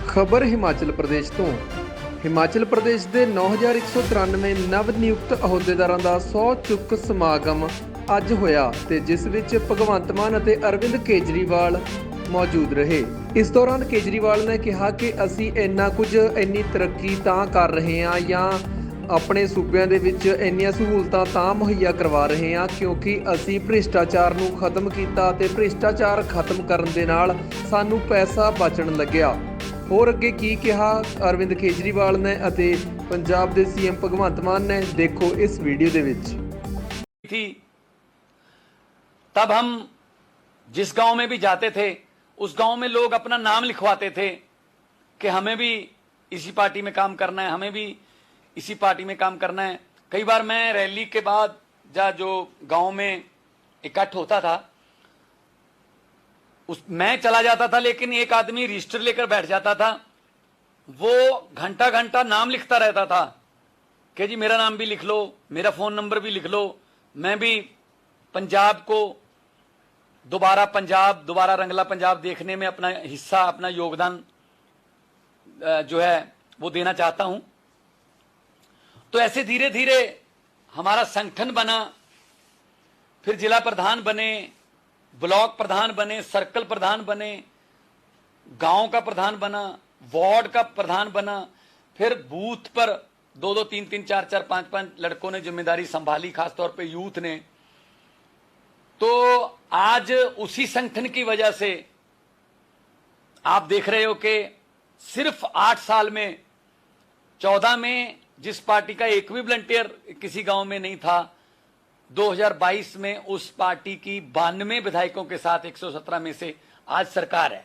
ਖਬਰ ਹਿਮਾਚਲ ਪ੍ਰਦੇਸ਼ ਤੋਂ। ਹਿਮਾਚਲ ਪ੍ਰਦੇਸ਼ ਦੇ 9193 ਨਵ ਨਿਯੁਕਤ ਅਹੁਦੇਦਾਰਾਂ ਦਾ 100 ਚੁੱਕ ਸਮਾਗਮ ਅੱਜ ਹੋਇਆ ਤੇ ਜਿਸ ਵਿੱਚ ਭਗਵੰਤ ਮਾਨ ਅਤੇ ਅਰਵਿੰਦ ਕੇਜਰੀਵਾਲ ਮੌਜੂਦ ਰਹੇ। ਇਸ ਦੌਰਾਨ ਕੇਜਰੀਵਾਲ ਨੇ ਕਿਹਾ ਕਿ ਅਸੀਂ ਇੰਨੀ ਤਰੱਕੀ ਤਾਂ ਕਰ ਰਹੇ ਹਾਂ ਜਾਂ ਆਪਣੇ ਸੂਬਿਆਂ ਦੇ ਵਿੱਚ ਇੰਨੀਆਂ ਸਹੂਲਤਾਂ ਤਾਂ ਮੁਹੱਈਆ ਕਰਵਾ ਰਹੇ ਹਾਂ ਕਿਉਂਕਿ ਅਸੀਂ ਭ੍ਰਿਸ਼ਟਾਚਾਰ ਨੂੰ ਖਤਮ ਕੀਤਾ ਤੇ ਭ੍ਰਿਸ਼ਟਾਚਾਰ ਖਤਮ ਕਰਨ ਦੇ ਨਾਲ ਸਾਨੂੰ ਪੈਸਾ ਬਚਣ ਲੱਗਿਆ। ਹੋਰ ਅੱਗੇ ਕੀ ਕਿਹਾ ਅਰਵਿੰਦ ਕੇਜਰੀਵਾਲ ਨੇ ਅਤੇ ਪੰਜਾਬ ਦੇ ਸੀਐਮ ਭਗਵੰਤ ਮਾਨ ने, देखो इस वीडियो ਦੇ ਵਿੱਚ। थी तब हम जिस गांव में भी जाते थे उस गांव में लोग अपना नाम लिखवाते थे कि हमें भी इसी पार्टी में काम करना है, हमें भी इसी पार्टी में काम करना है। कई बार मैं रैली के बाद जो गांव में इकट्ठ होता था मैं चला जाता था, लेकिन एक आदमी रजिस्टर लेकर बैठ जाता था। वो घंटा घंटा नाम लिखता रहता था कि जी मेरा नाम भी लिख लो, मेरा फोन नंबर भी लिख लो, मैं भी पंजाब को दोबारा रंगला पंजाब देखने में अपना हिस्सा, अपना योगदान जो है वो देना चाहता हूं। तो ऐसे धीरे धीरे हमारा संगठन बना, फिर जिला प्रधान बने, ब्लॉक प्रधान बने, सर्कल प्रधान बने, गांव का प्रधान बना, वार्ड का प्रधान बना, फिर बूथ पर 2-2, 3-3, 4-4, 5-5 लड़कों ने जिम्मेदारी संभाली, खासतौर पे यूथ ने। तो आज उसी संगठन की वजह से आप देख रहे हो कि सिर्फ 8 साल में 14 में जिस पार्टी का एक भी वॉलंटियर किसी गांव में नहीं था, 2022 में उस पार्टी की 92 विधायकों के साथ 117 में से आज सरकार है।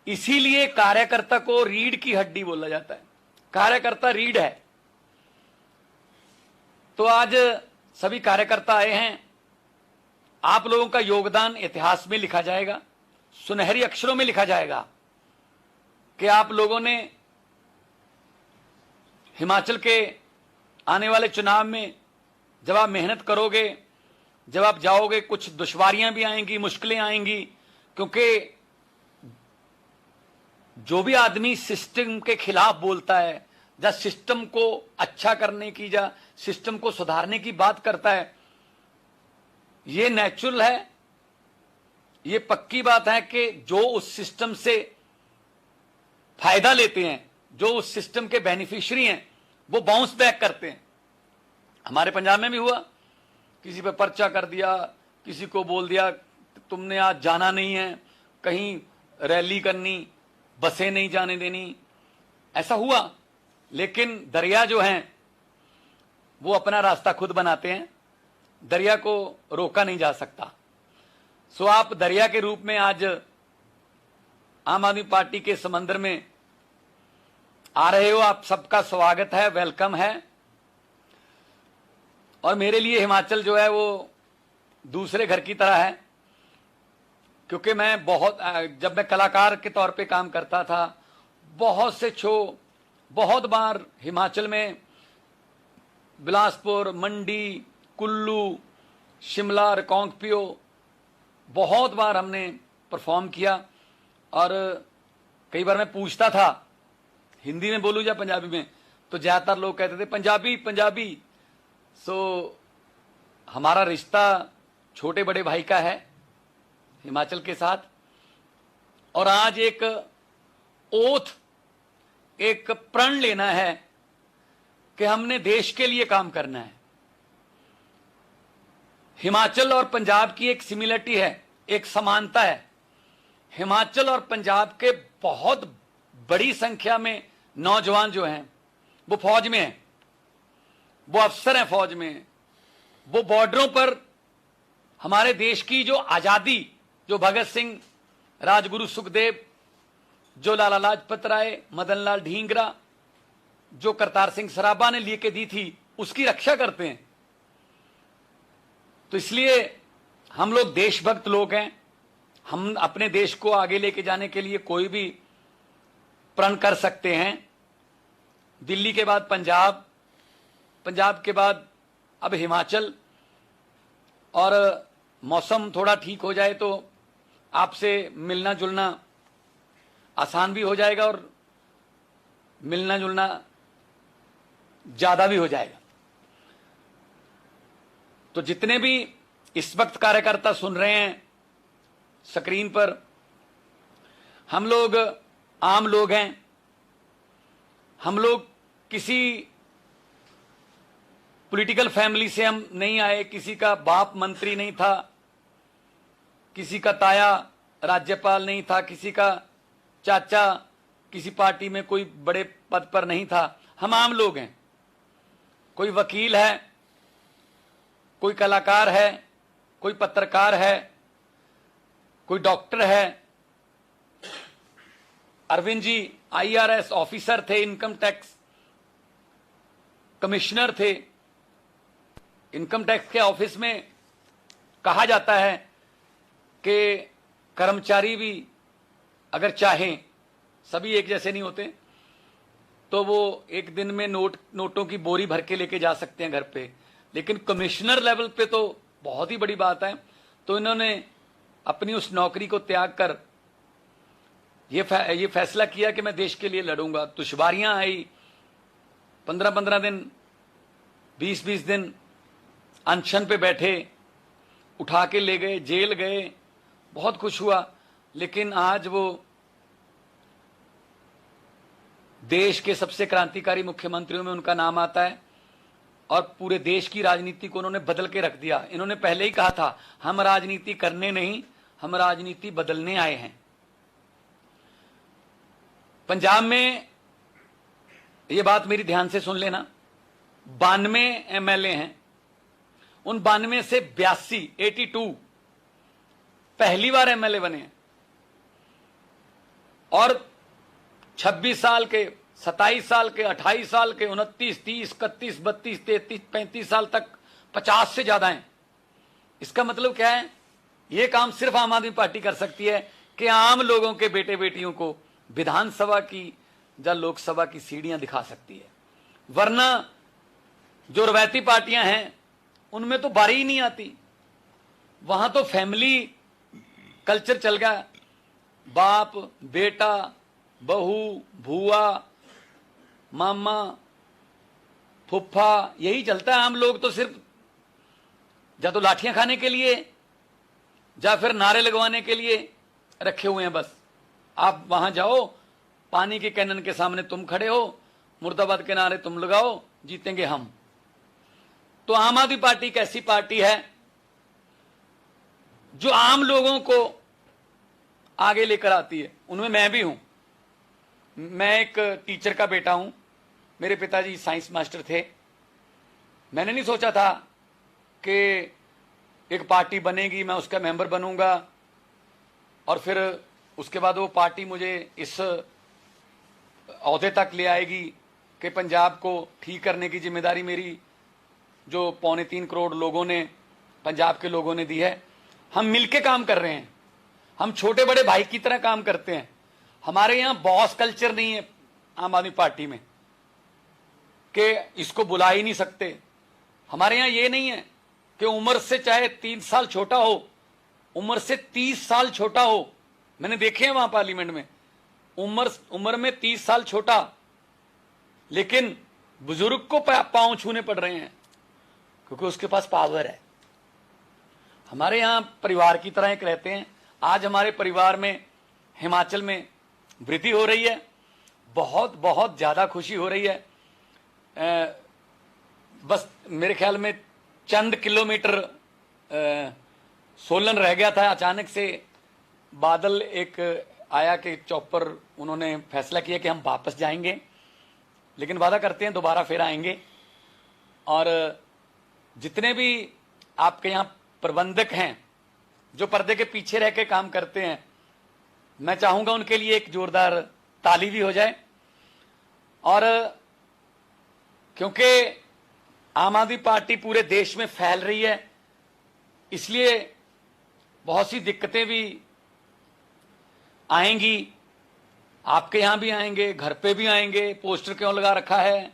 इसीलिए कार्यकर्ता को रीढ़ की हड्डी बोला जाता है, कार्यकर्ता रीढ़ है। तो आज सभी कार्यकर्ता आए हैं, आप लोगों का योगदान इतिहास में लिखा जाएगा, सुनहरी अक्षरों में लिखा जाएगा कि आप लोगों ने हिमाचल के आने वाले चुनाव में जब आप मेहनत करोगे, जब आप जाओगे, कुछ दुश्वारियां भी आएंगी, मुश्किलें आएंगी, क्योंकि जो भी आदमी सिस्टम के खिलाफ बोलता है या सिस्टम को अच्छा करने की या सिस्टम को सुधारने की बात करता है, ये नेचुरल है, ये पक्की बात है कि जो उस सिस्टम से फायदा लेते हैं, जो उस सिस्टम के बेनिफिशियरी हैं, वो बाउंस बैक करते हैं। हमारे पंजाब में भी हुआ, किसी पे पर्चा कर दिया, किसी को बोल दिया तुमने आज जाना नहीं है, कहीं रैली करनी, बसें नहीं जाने देनी, ऐसा हुआ। लेकिन दरिया जो हैं वो अपना रास्ता खुद बनाते हैं, दरिया को रोका नहीं जा सकता। सो आप दरिया के रूप में आज आम आदमी पार्टी के समंदर में आ रहे हो, आप सबका स्वागत है, वेलकम है। और मेरे लिए हिमाचल जो है वो दूसरे घर की तरह है, क्योंकि मैं जब मैं कलाकार के तौर पे काम करता था, बहुत से शो बहुत बार हिमाचल में बिलासपुर, मंडी, कुल्लू, शिमला, रिकांगपिओ बहुत बार हमने परफॉर्म किया। और कई बार मैं पूछता था हिंदी में बोलूं या पंजाबी में, तो ज्यादातर लोग कहते थे पंजाबी पंजाबी। सो हमारा रिश्ता छोटे बड़े भाई का है हिमाचल के साथ। और आज एक ओथ, एक प्रण लेना है कि हमने देश के लिए काम करना है। हिमाचल और पंजाब की एक सिमिलरिटी है, एक समानता है। हिमाचल और पंजाब के बहुत बड़ी संख्या में नौजवान जो हैं वो फौज में हैं, वो अफसर हैं फौज में, वो बॉर्डरों पर हमारे देश की जो आजादी, जो भगत सिंह, राजगुरु सुखदेव, जो लाला लाजपत राय, मदन लाल ढींगरा, जो करतार सिंह सराभा ने लेके दी थी, उसकी रक्षा करते हैं। तो इसलिए हम लोग देशभक्त लोग हैं। हम अपने देश को आगे लेके जाने के लिए कोई भी प्रण कर सकते हैं। दिल्ली के बाद पंजाब, पंजाब के बाद अब हिमाचल, और मौसम थोड़ा ठीक हो जाए तो आपसे मिलना जुलना आसान भी हो जाएगा और मिलना जुलना ज्यादा भी हो जाएगा। तो जितने भी इस वक्त कार्यकर्ता सुन रहे हैं स्क्रीन पर, हम लोग आम लोग हैं। हम लोग किसी पॉलिटिकल फैमिली से हम नहीं आए, किसी का बाप मंत्री नहीं था, किसी का ताया राज्यपाल नहीं था, किसी का चाचा किसी पार्टी में कोई बड़े पद पर नहीं था। हम आम लोग हैं। कोई वकील है, कोई कलाकार है, कोई पत्रकार है, कोई डॉक्टर है। अरविंद जी IRS ऑफिसर थे, इनकम टैक्स कमिश्नर थे। इनकम टैक्स के ऑफिस में कहा जाता है कि कर्मचारी भी अगर चाहें, सभी एक जैसे नहीं होते, तो वो एक दिन में नोटों की बोरी भर के लेके जा सकते हैं घर पे, लेकिन कमिश्नर लेवल पे तो बहुत ही बड़ी बात है। तो इन्होंने अपनी उस नौकरी को त्याग कर ये फैसला किया कि मैं देश के लिए लड़ूंगा। दुश्वारियां आई, 15-15 दिन, 20-20 दिन अनशन पे बैठे, उठा के ले गए, जेल गए, बहुत कुछ हुआ। लेकिन आज वो देश के सबसे क्रांतिकारी मुख्यमंत्रियों में उनका नाम आता है और पूरे देश की राजनीति को उन्होंने बदल के रख दिया। इन्होंने पहले ही कहा था, हम राजनीति करने नहीं, हम राजनीति बदलने आए हैं। पंजाब में, ये बात मेरी ध्यान से सुन लेना, 92 MLA हैं। उन 92 से 82 पहली बार MLA बने हैं और 26 साल के, 27 साल के, 28 साल के, 29, 30, 31, 32, 33, 35 साल तक 50 से ज्यादा हैं। इसका मतलब क्या है? यह काम सिर्फ आम आदमी पार्टी कर सकती है कि आम लोगों के बेटे बेटियों को विधानसभा की या लोकसभा की सीढ़ियां दिखा सकती है। वरना जो रवायती पार्टियां हैं उनमें तो बारी ही नहीं आती। वहां तो फैमिली कल्चर चल गया, बाप बेटा, बहू, भूआ, मामा, फुफ्फा, यही चलता है। हम लोग तो सिर्फ या तो लाठियां खाने के लिए या फिर नारे लगवाने के लिए रखे हुए हैं। बस आप वहां जाओ, पानी के कैनन के सामने तुम खड़े हो, मुर्दाबाद के नारे तुम लगाओ, जीतेंगे हम। तो आम आदमी पार्टी एक ऐसी पार्टी है जो आम लोगों को आगे लेकर आती है। उनमें मैं भी हूं। मैं एक टीचर का बेटा हूं। मेरे पिताजी साइंस मास्टर थे। मैंने नहीं सोचा था कि एक पार्टी बनेगी, मैं उसका मेंबर बनूंगा और फिर उसके बाद वो पार्टी मुझे इस ओहदे तक ले आएगी कि पंजाब को ठीक करने की जिम्मेदारी मेरी, जो 3.25 करोड़ लोगों ने, पंजाब के लोगों ने दी है। हम मिलके काम कर रहे हैं। हम छोटे बड़े भाई की तरह काम करते हैं। हमारे यहां बॉस कल्चर नहीं है आम आदमी पार्टी में कि इसको बुला ही नहीं सकते। हमारे यहां ये नहीं है कि उम्र से चाहे 3 साल छोटा हो, उम्र से 30 साल छोटा हो। मैंने देखे हैं वहां पार्लियामेंट में, उम्र में 30 साल छोटा, लेकिन बुजुर्ग को पांव छूने पड़ रहे हैं क्योंकि उसके पास पावर है। हमारे यहां परिवार की तरह एक रहते हैं। आज हमारे परिवार में हिमाचल में वृद्धि हो रही है, बहुत बहुत ज्यादा खुशी हो रही है। बस मेरे ख्याल में चंद किलोमीटर सोलन रह गया था, अचानक से बादल एक आया कि चौपर उन्होंने फैसला किया कि हम वापस जाएंगे, लेकिन वादा करते हैं दोबारा फिर आएंगे। और जितने भी आपके यहां प्रबंधक हैं जो पर्दे के पीछे रह के काम करते हैं, मैं चाहूंगा उनके लिए एक जोरदार ताली भी हो जाए। और क्योंकि आम आदमी पार्टी पूरे देश में फैल रही है, इसलिए बहुत सी दिक्कतें भी आएंगी। आपके यहां भी आएंगे, घर पे भी आएंगे। पोस्टर क्यों लगा रखा है,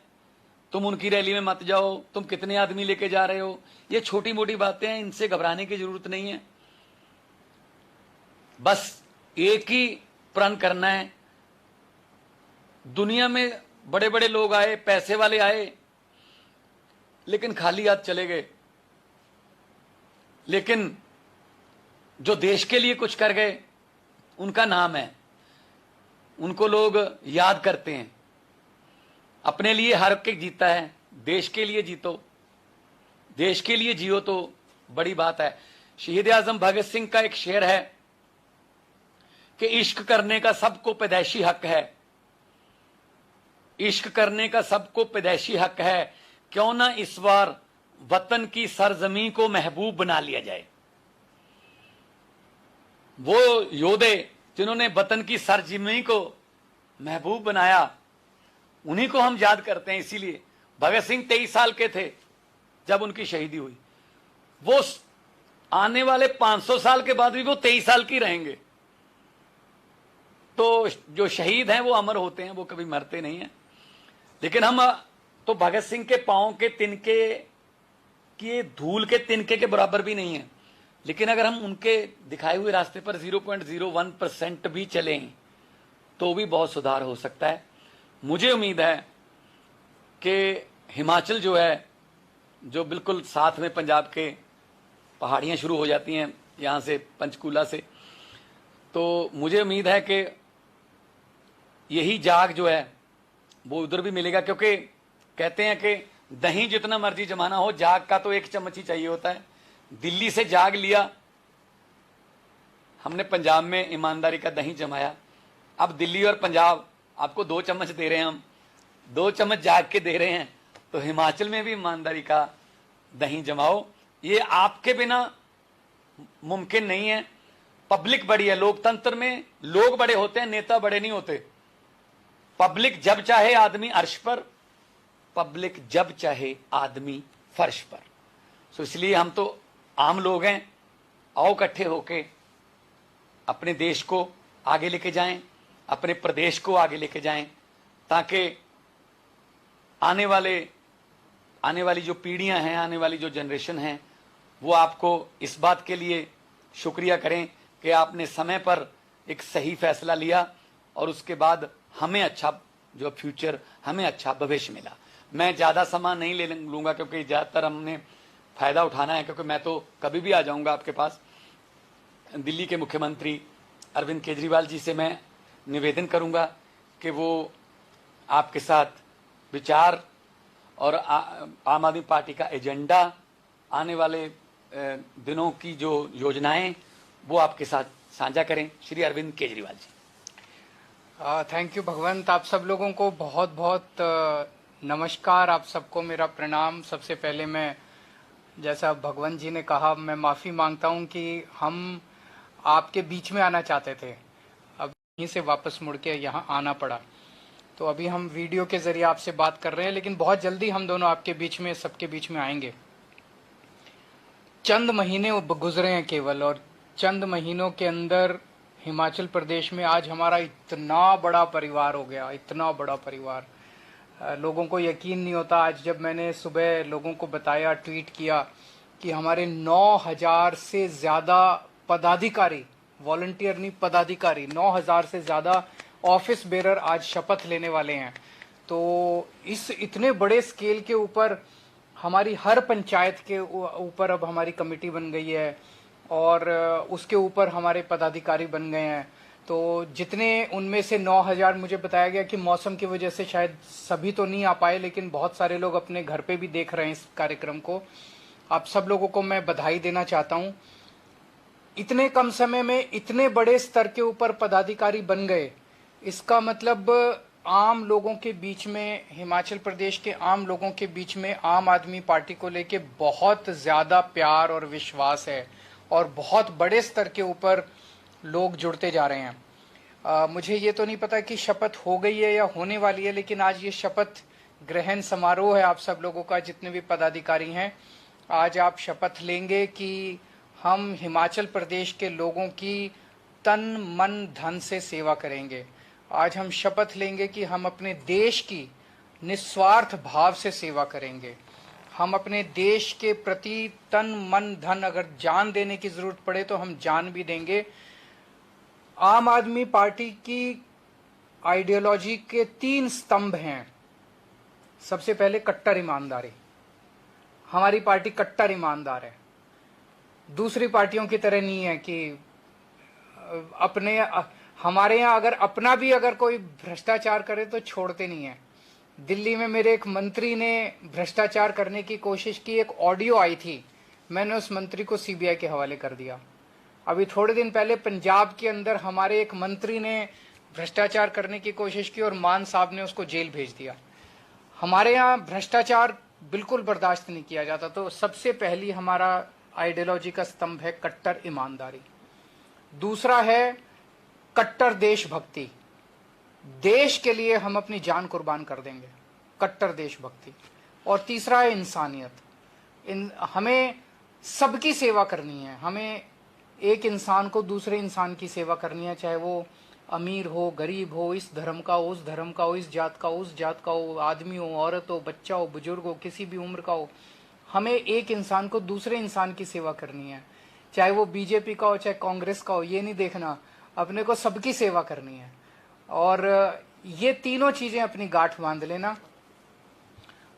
तुम उनकी रैली में मत जाओ, तुम कितने आदमी लेके जा रहे हो। ये छोटी मोटी बातें हैं, इनसे घबराने की जरूरत नहीं है। बस एक ही प्रण करना है दुनिया में बड़े बड़े लोग आए, पैसे वाले आए, लेकिन खाली हाथ चले गए। लेकिन जो देश के लिए कुछ कर गए, उनका नाम है, उनको लोग याद करते हैं। अपने लिए हर कोई जीता है, देश के लिए जीतो, देश के लिए जियो तो बड़ी बात है। शहीद आजम भगत सिंह का एक शेर है कि इश्क करने का सबको पैदाइशी हक है, इश्क करने का सबको पैदाइशी हक है, क्यों ना इस बार वतन की सरजमी को महबूब बना लिया जाए। वो योद्धे जिन्होंने वतन की सरजमी को महबूब बनाया, उन्हीं को हम याद करते हैं। इसीलिए भगत सिंह 23 साल के थे जब उनकी शहीदी हुई। वो आने वाले 500 साल के बाद भी वो 23 साल की रहेंगे। तो जो शहीद हैं वो अमर होते हैं, वो कभी मरते नहीं हैं। लेकिन हम तो भगत सिंह के पांव के तिनके की धूल के तिनके के बराबर भी नहीं है। लेकिन अगर हम उनके दिखाए हुए रास्ते पर 0.01% भी चलें तो भी बहुत सुधार हो सकता है। मुझे उम्मीद है कि हिमाचल जो है, जो बिल्कुल साथ में पंजाब के पहाड़ियां शुरू हो जाती हैं यहाँ से पंचकूला से, तो मुझे उम्मीद है कि यही जाग जो है वो उधर भी मिलेगा। क्योंकि कहते हैं कि दही जितना मर्जी जमाना हो, जाग का तो एक चम्मच ही चाहिए होता है। दिल्ली से जाग लिया हमने, पंजाब में ईमानदारी का दही जमाया। अब दिल्ली और पंजाब आपको 2 चम्मच दे रहे हैं, हम 2 चम्मच जाग के दे रहे हैं। तो हिमाचल में भी ईमानदारी का दही जमाओ। ये आपके बिना मुमकिन नहीं है। पब्लिक बड़ी है, लोकतंत्र में लोग बड़े होते हैं, नेता बड़े नहीं होते। पब्लिक जब चाहे आदमी अर्श पर, पब्लिक जब चाहे आदमी फर्श पर। सो इसलिए हम तो आम लोग हैं, आओ इकट्ठे होके अपने देश को आगे लेके जाएं, अपने प्रदेश को आगे लेके जाएं, ताकि आने वाली जो पीढ़ियां हैं, आने वाली जो जनरेशन है, वो आपको इस बात के लिए शुक्रिया करें कि आपने समय पर एक सही फैसला लिया और उसके बाद हमें अच्छा जो फ्यूचर, हमें अच्छा भविष्य मिला। मैं ज़्यादा समय नहीं ले लूँगा क्योंकि ज़्यादातर हमने फ़ायदा उठाना है, क्योंकि मैं तो कभी भी आ जाऊँगा आपके पास। दिल्ली के मुख्यमंत्री अरविंद केजरीवाल जी से मैं निवेदन करूँगा कि वो आपके साथ विचार और आम आदमी पार्टी का एजेंडा, आने वाले दिनों की जो योजनाएं, वो आपके साथ साझा करें। श्री अरविंद केजरीवाल जी। थैंक यू भगवंत। आप सब लोगों को बहुत बहुत नमस्कार। आप सबको मेरा प्रणाम। सबसे पहले मैं, जैसा भगवंत जी ने कहा, मैं माफ़ी मांगता हूं कि हम आपके बीच में आना चाहते थे, अब यहीं से वापस मुड़ के यहाँ आना पड़ा। तो अभी हम वीडियो के ज़रिए आपसे बात कर रहे हैं, लेकिन बहुत जल्दी हम दोनों आपके बीच में, सबके बीच में आएंगे। चंद महीने गुजरे हैं केवल, और चंद महीनों के अंदर हिमाचल प्रदेश में आज हमारा इतना बड़ा परिवार हो गया, इतना बड़ा परिवार। लोगों को यकीन नहीं होता। आज जब मैंने सुबह लोगों को बताया, ट्वीट किया कि हमारे 9000 से ज़्यादा पदाधिकारी, वॉलंटियर नहीं पदाधिकारी, 9000 से ज़्यादा ऑफिस बेरर आज शपथ लेने वाले हैं। तो इस इतने बड़े स्केल के ऊपर हमारी हर पंचायत के ऊपर अब हमारी कमेटी बन गई है और उसके ऊपर हमारे पदाधिकारी बन गए हैं। तो जितने उनमें से 9000, मुझे बताया गया कि मौसम की वजह से शायद सभी तो नहीं आ पाए, लेकिन बहुत सारे लोग अपने घर पे भी देख रहे हैं इस कार्यक्रम को। आप सब लोगों को मैं बधाई देना चाहता हूं। इतने कम समय में इतने बड़े स्तर के ऊपर पदाधिकारी बन गए, इसका मतलब आम लोगों के बीच में, हिमाचल प्रदेश के आम लोगों के बीच में आम आदमी पार्टी को लेके बहुत ज़्यादा प्यार और विश्वास है और बहुत बड़े स्तर के ऊपर लोग जुड़ते जा रहे हैं। मुझे ये तो नहीं पता कि शपथ हो गई है या होने वाली है, लेकिन आज ये शपथ ग्रहण समारोह है आप सब लोगों का, जितने भी पदाधिकारी हैं। आज आप शपथ लेंगे कि हम हिमाचल प्रदेश के लोगों की तन मन धन से सेवा करेंगे। आज हम शपथ लेंगे कि हम अपने देश की निस्वार्थ भाव से सेवा करेंगे। हम अपने देश के प्रति तन मन धन, अगर जान देने की जरूरत पड़े तो हम जान भी देंगे। आम आदमी पार्टी की आइडियोलॉजी के 3 स्तंभ हैं। सबसे पहले कट्टर ईमानदारी, हमारी पार्टी कट्टर ईमानदार है, दूसरी पार्टियों की तरह नहीं है कि अपने हमारे यहाँ अगर कोई भ्रष्टाचार करे तो छोड़ते नहीं है। दिल्ली में मेरे एक मंत्री ने भ्रष्टाचार करने की कोशिश की, एक ऑडियो आई थी, मैंने उस मंत्री को सीबीआई के हवाले कर दिया। अभी थोड़े दिन पहले पंजाब के अंदर हमारे एक मंत्री ने भ्रष्टाचार करने की कोशिश की और मान साहब ने उसको जेल भेज दिया। हमारे यहाँ भ्रष्टाचार बिल्कुल बर्दाश्त नहीं किया जाता। तो सबसे पहली हमारा आइडियोलॉजी का स्तंभ है कट्टर ईमानदारी। दूसरा है कट्टर देशभक्ति, देश के लिए हम अपनी जान कुर्बान कर देंगे, कट्टर देशभक्ति। और तीसरा है इंसानियत। हमें सबकी सेवा करनी है, हमें एक इंसान को दूसरे इंसान की सेवा करनी है, चाहे वो अमीर हो, गरीब हो, इस धर्म का हो, उस धर्म का हो, इस जात का हो, उस जात का हो, आदमी हो, औरत हो, बच्चा हो, बुजुर्ग हो, किसी भी उम्र का हो। हमें एक इंसान को दूसरे इंसान की सेवा करनी है, चाहे वो बीजेपी का हो, चाहे कांग्रेस का हो, ये नहीं देखना, अपने को सबकी सेवा करनी है। और ये तीनों चीजें अपनी गांठ बांध लेना।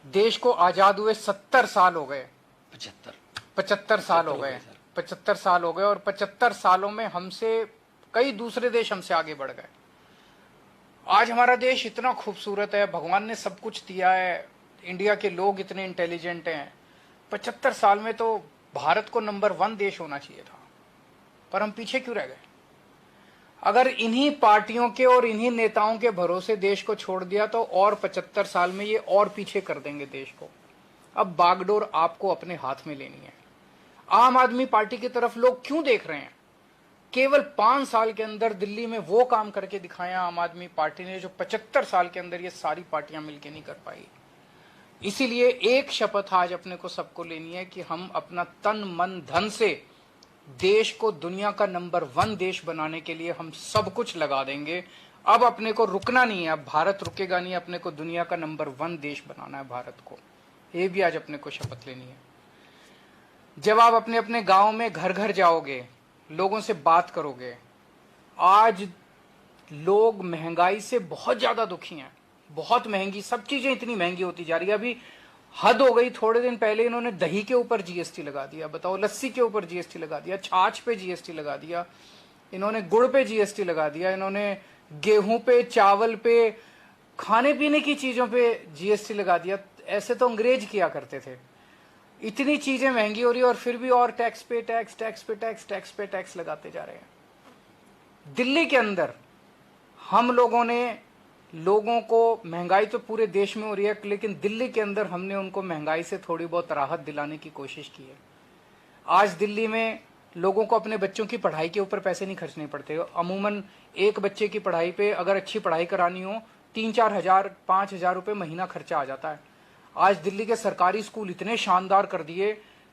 देश को आजाद हुए 70 साल हो गए, 75 साल हो गए, 75 साल हो गए, और 75 सालों में हमसे कई दूसरे देश हमसे आगे बढ़ गए। आज हमारा देश इतना खूबसूरत है, भगवान ने सब कुछ दिया है, इंडिया के लोग इतने इंटेलिजेंट हैं। 75 साल में तो भारत को नंबर 1 देश होना चाहिए था, पर हम पीछे क्यों रह गए? अगर इन्हीं पार्टियों के और इन्हीं नेताओं के भरोसे देश को छोड़ दिया तो और 75 साल में ये और पीछे कर देंगे देश को। अब बागडोर आपको अपने हाथ में लेनी है। आम आदमी पार्टी की तरफ लोग क्यों देख रहे हैं? केवल 5 साल के अंदर दिल्ली में वो काम करके दिखाया आम आदमी पार्टी ने जो 75 साल के अंदर ये सारी पार्टियां मिलकर नहीं कर पाई। इसीलिए एक शपथ आज अपने को सबको लेनी है कि हम अपना तन मन धन से देश को दुनिया का नंबर 1 देश बनाने के लिए हम सब कुछ लगा देंगे। अब अपने को रुकना नहीं है, अब भारत रुकेगा नहीं, अपने को दुनिया का नंबर 1 देश बनाना है भारत को। ये भी आज अपने को शपथ लेनी है। जब आप अपने अपने गांव में घर घर जाओगे, लोगों से बात करोगे, आज लोग महंगाई से बहुत ज्यादा दुखी हैं, बहुत महंगी, सब चीजें इतनी महंगी होती जा रही है। अभी हद हो गई, थोड़े दिन पहले इन्होंने दही के ऊपर जीएसटी लगा दिया, बताओ, लस्सी के ऊपर जीएसटी लगा दिया, छाछ पे जीएसटी लगा दिया, इन्होंने गुड़ पे जीएसटी लगा दिया, इन्होंने गेहूं पे, चावल पे, खाने पीने की चीजों पे जीएसटी लगा दिया। ऐसे तो अंग्रेज किया करते थे। इतनी चीजें महंगी हो रही है और फिर भी और टैक्स पे टैक्स, टैक्स पे टैक्स, टैक्स पे टैक्स लगाते जा रहे हैं। दिल्ली के अंदर हम लोगों ने लोगों को, महंगाई तो पूरे देश में हो रही है, लेकिन दिल्ली के अंदर हमने उनको महंगाई से थोड़ी बहुत राहत दिलाने की कोशिश की है। आज दिल्ली में लोगों को अपने बच्चों की पढ़ाई के ऊपर पैसे नहीं खर्चने पड़ते। अमूमन एक बच्चे की पढ़ाई पे अगर अच्छी पढ़ाई करानी हो 3-4 हजार 5 हजार रुपये महीना खर्चा आ जाता है। आज दिल्ली के सरकारी स्कूल इतने शानदार कर दिए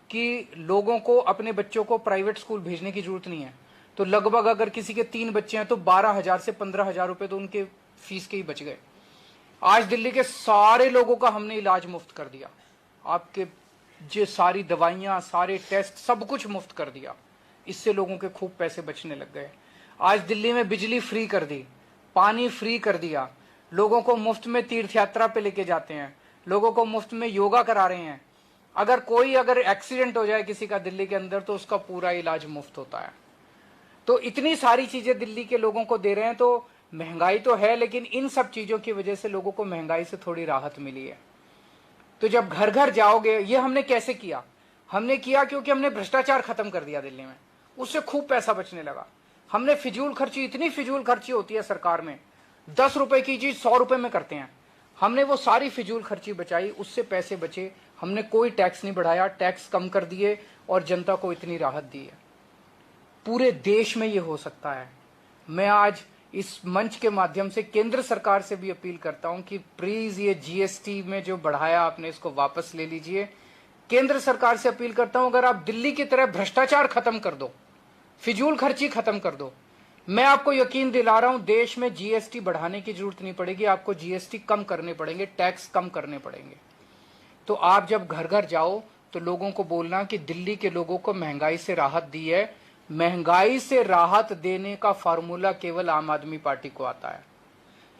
कि लोगों को अपने बच्चों को प्राइवेट स्कूल भेजने की जरूरत नहीं है। तो लगभग अगर किसी के 3 बच्चे हैं तो 12,000 से 15,000 रुपए तो उनके फीस के ही बच गए। आज दिल्ली के सारे लोगों का हमने इलाज मुफ्त कर दिया, आपके जो सारी दवाइयां, सारे टेस्ट, सब कुछ मुफ्त कर दिया। इससे लोगों के खूब पैसे बचने लग गए। आज दिल्ली में बिजली फ्री कर दी, पानी फ्री कर दिया, लोगों को मुफ्त में तीर्थ यात्रा पे लेके जाते हैं, लोगों को मुफ्त में योगा करा रहे हैं। अगर एक्सीडेंट हो जाए किसी का दिल्ली के अंदर तो उसका पूरा इलाज मुफ्त होता है। तो इतनी सारी चीजें दिल्ली के लोगों को दे रहे हैं। तो महंगाई तो है, लेकिन इन सब चीजों की वजह से लोगों को महंगाई से थोड़ी राहत मिली है। तो जब घर घर जाओगे, ये हमने कैसे किया? हमने किया क्योंकि हमने भ्रष्टाचार खत्म कर दिया दिल्ली में, उससे खूब पैसा बचने लगा। हमने फिजूल खर्ची, इतनी फिजूल खर्ची होती है सरकार में, 10 रुपए की चीज 100 रुपए में करते हैं। हमने वो सारी फिजूल खर्ची बचाई, उससे पैसे बचे। हमने कोई टैक्स नहीं बढ़ाया, टैक्स कम कर दिए और जनता को इतनी राहत दी है। पूरे देश में ये हो सकता है। मैं आज इस मंच के माध्यम से केंद्र सरकार से भी अपील करता हूं कि प्लीज ये जीएसटी में जो बढ़ाया आपने, इसको वापस ले लीजिए। केंद्र सरकार से अपील करता हूं, अगर आप दिल्ली की तरह भ्रष्टाचार खत्म कर दो, फिजूल खर्ची खत्म कर दो, मैं आपको यकीन दिला रहा हूं देश में जीएसटी बढ़ाने की जरूरत नहीं पड़ेगी, आपको जीएसटी कम करने पड़ेंगे, टैक्स कम करने पड़ेंगे। तो आप जब घर घर जाओ तो लोगों को बोलना कि दिल्ली के लोगों को महंगाई से राहत दी है। महंगाई से राहत देने का फार्मूला केवल आम आदमी पार्टी को आता है।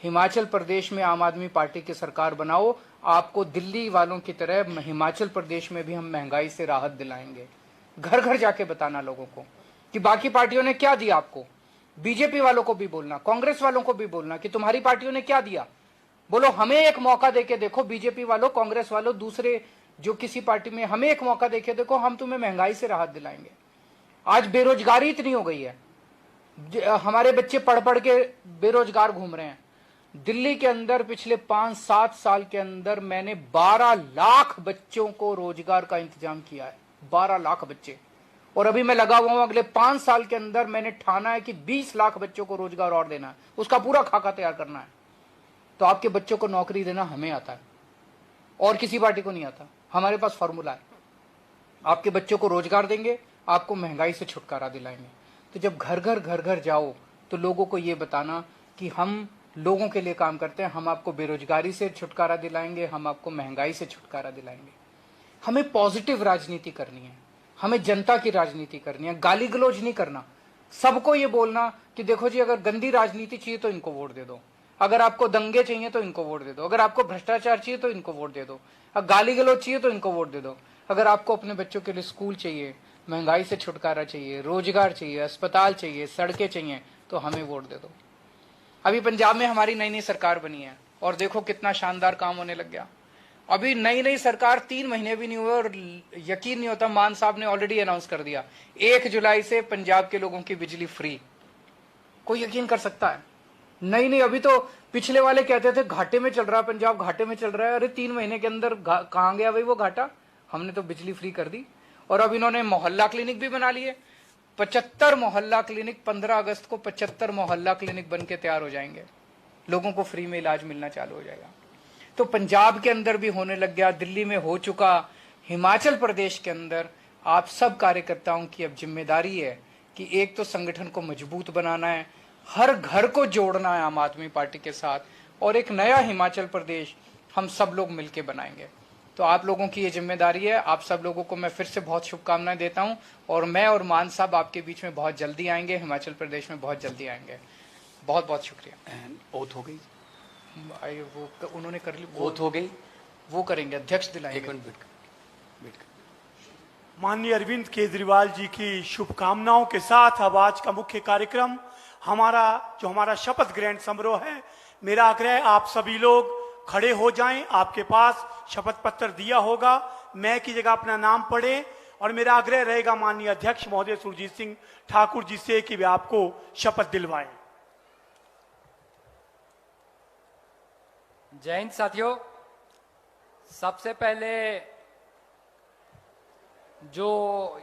हिमाचल प्रदेश में आम आदमी पार्टी की सरकार बनाओ, आपको दिल्ली वालों की तरह हिमाचल प्रदेश में भी हम महंगाई से राहत दिलाएंगे। घर घर जाके बताना लोगों को कि बाकी पार्टियों ने क्या दिया आपको। बीजेपी वालों को भी बोलना, कांग्रेस वालों को भी बोलना कि तुम्हारी पार्टियों ने क्या दिया। बोलो हमें एक मौका देके देखो, बीजेपी वालों, कांग्रेस वालों, दूसरे जो किसी पार्टी में, हमें एक मौका देके देखो, हम तुम्हें महंगाई से राहत दिलाएंगे। आज बेरोजगारी इतनी हो गई है, हमारे बच्चे पढ़ पढ़ के बेरोजगार घूम रहे हैं। दिल्ली के अंदर पिछले 5-7 साल के अंदर मैंने 12 लाख बच्चों को रोजगार का इंतजाम किया है, 12 लाख बच्चे। और अभी मैं लगा हुआ हूं, अगले 5 साल के अंदर मैंने ठाना है कि 20 लाख बच्चों को रोजगार और देना है, उसका पूरा खाका तैयार करना है। तो आपके बच्चों को नौकरी देना हमें आता है और किसी पार्टी को नहीं आता। हमारे पास फॉर्मूला है, आपके बच्चों को रोजगार देंगे, आपको महंगाई से छुटकारा दिलाएंगे। तो जब घर घर जाओ तो लोगों को ये बताना कि हम लोगों के लिए काम करते हैं, हम आपको बेरोजगारी से छुटकारा दिलाएंगे, हम आपको महंगाई से छुटकारा दिलाएंगे। हमें पॉजिटिव राजनीति करनी है, हमें जनता की राजनीति करनी है, गाली गलौज नहीं करना। सबको ये बोलना कि देखो जी, अगर गंदी राजनीति चाहिए तो इनको वोट दे दो, अगर आपको दंगे चाहिए तो इनको वोट दे दो, अगर आपको भ्रष्टाचार चाहिए तो इनको वोट दे दो, अगर गाली गलौज चाहिए तो इनको वोट दे दो, अगर आपको अपने बच्चों के लिए स्कूल चाहिए, महंगाई से छुटकारा चाहिए, रोजगार चाहिए, अस्पताल चाहिए, सड़कें चाहिए, तो हमें वोट दे दो। अभी पंजाब में हमारी नई नई सरकार बनी है और देखो कितना शानदार काम होने लग गया। अभी नई नई सरकार 3 महीने भी नहीं हुए और यकीन नहीं होता, मान साहब ने ऑलरेडी अनाउंस कर दिया 1 जुलाई से पंजाब के लोगों की बिजली फ्री। कोई यकीन कर सकता है? नहीं, अभी तो पिछले वाले कहते थे घाटे में चल रहा है पंजाब, घाटे में चल रहा है। अरे 3 महीने के अंदर कहां गया भाई वो घाटा? हमने तो बिजली फ्री कर दी। और अब इन्होंने मोहल्ला क्लिनिक भी बना लिए, 75 मोहल्ला क्लिनिक। 15 अगस्त को 75 मोहल्ला क्लिनिक बन के तैयार हो जाएंगे, लोगों को फ्री में इलाज मिलना चालू हो जाएगा। तो पंजाब के अंदर भी होने लग गया, दिल्ली में हो चुका, हिमाचल प्रदेश के अंदर आप सब कार्यकर्ताओं की अब जिम्मेदारी है कि एक तो संगठन को मजबूत बनाना है, हर घर को जोड़ना है आम आदमी पार्टी के साथ, और एक नया हिमाचल प्रदेश हम सब लोग मिलकर बनाएंगे। तो आप लोगों की ये जिम्मेदारी है। आप सब लोगों को मैं फिर से बहुत शुभकामनाएं देता हूं और मैं और मान साहब आपके बीच में बहुत जल्दी आएंगे, हिमाचल प्रदेश में बहुत जल्दी आएंगे। बहुत बहुत शुक्रिया। ओथ हो गई? वो उन्होंने कर ली, ओथ हो गई, वो करेंगे, अध्यक्ष दिलाएंगे। एक मिनट वेट। माननीय अरविंद केजरीवाल जी की शुभकामनाओं के साथ अब आज का मुख्य कार्यक्रम हमारा शपथ ग्रहण समारोह है। मेरा आग्रह है आप सभी लोग खड़े हो जाएं। आपके पास शपथ पत्र दिया होगा, मैं की जगह अपना नाम पढ़े और मेरा आग्रह रहेगा माननीय अध्यक्ष महोदय सुरजीत सिंह ठाकुर जी से कि वे आपको शपथ दिलवाएं। जय हिंद साथियों, सबसे पहले जो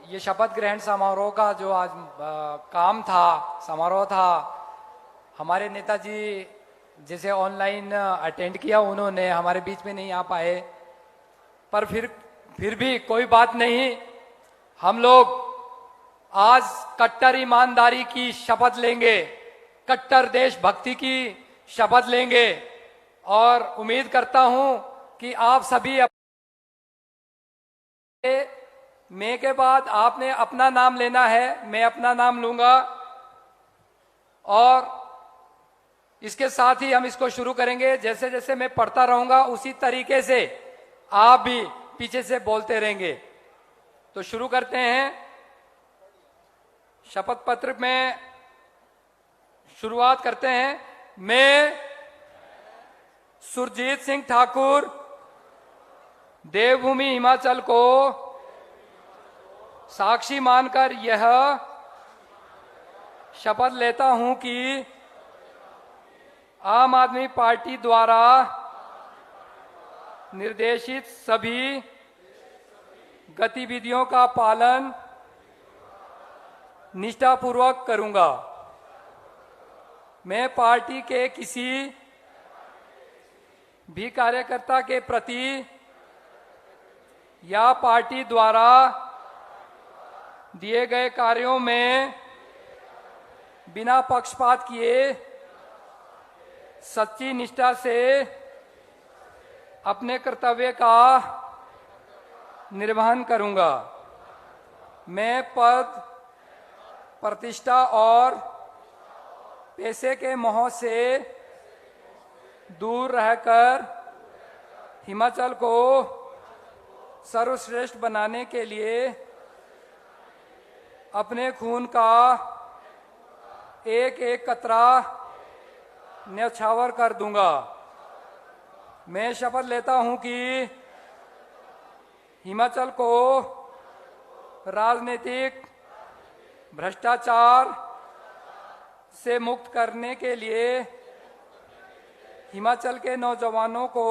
ये शपथ ग्रहण समारोह का जो आज काम था, समारोह था, हमारे नेताजी जिसे ऑनलाइन अटेंड किया, उन्होंने हमारे बीच में नहीं आ पाए, पर फिर भी कोई बात नहीं। हम लोग आज कट्टर ईमानदारी की शपथ लेंगे, कट्टर देशभक्ति की शपथ लेंगे और उम्मीद करता हूं कि आप सभी मैं के बाद आपने अपना नाम लेना है, मैं अपना नाम लूंगा और इसके साथ ही हम इसको शुरू करेंगे। जैसे जैसे मैं पढ़ता रहूंगा उसी तरीके से आप भी पीछे से बोलते रहेंगे। तो शुरू करते हैं। शपथ पत्र में शुरुआत करते हैं। मैं सुरजीत सिंह ठाकुर देवभूमि हिमाचल को साक्षी मानकर यह शपथ लेता हूं कि आम आदमी पार्टी द्वारा निर्देशित सभी गतिविधियों का पालन निष्ठापूर्वक करूंगा। मैं पार्टी के किसी भी कार्यकर्ता के प्रति या पार्टी द्वारा दिए गए कार्यों में बिना पक्षपात किए सच्ची निष्ठा से अपने कर्तव्य का निर्वहन करूंगा। मैं पद, प्रतिष्ठा और पैसे के मोह से दूर रहकर हिमाचल को सर्वश्रेष्ठ बनाने के लिए अपने खून का एक एक कतरा न्यौछावर कर दूंगा। मैं शपथ लेता हूं कि हिमाचल को राजनीतिक भ्रष्टाचार से मुक्त करने के लिए हिमाचल के नौजवानों को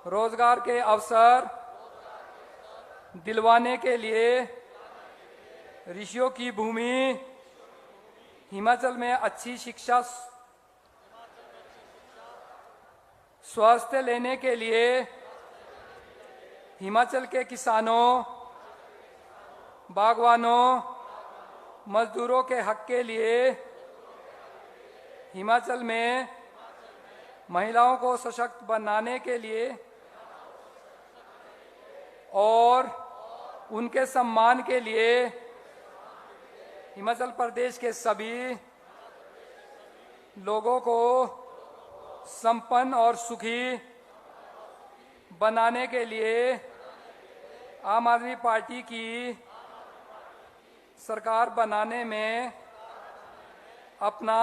रोजगार के अवसर दिलवाने के लिए ऋषियों की भूमि हिमाचल में अच्छी शिक्षा स्वास्थ्य लेने के लिए हिमाचल के किसानों बागवानों मजदूरों के हक के लिए हिमाचल में महिलाओं को सशक्त बनाने के लिए और उनके सम्मान के लिए हिमाचल प्रदेश के सभी लोगों को संपन्न और सुखी बनाने के लिए आम आदमी पार्टी की सरकार बनाने में अपना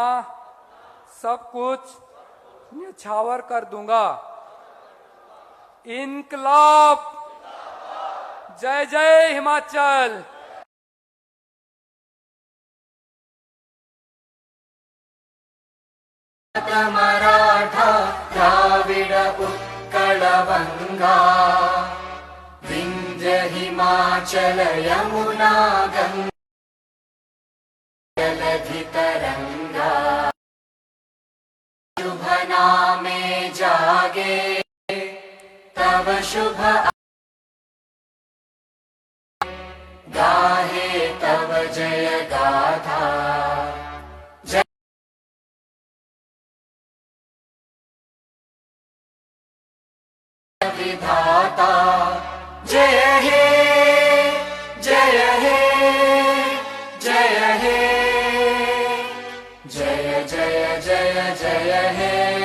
सब कुछ न्यौछावर कर दूंगा। इनकलाब, जय जय हिमाचल। मराठा द्राविड उत्कल बंगा विंध्य हिमाचल यमुना गंगा जलधि तरंगा शुभ नामे जागे तब शुभ गाहे तब जय गाथा विधाता जय हे जय हे जय हे जय जय जय जय हे।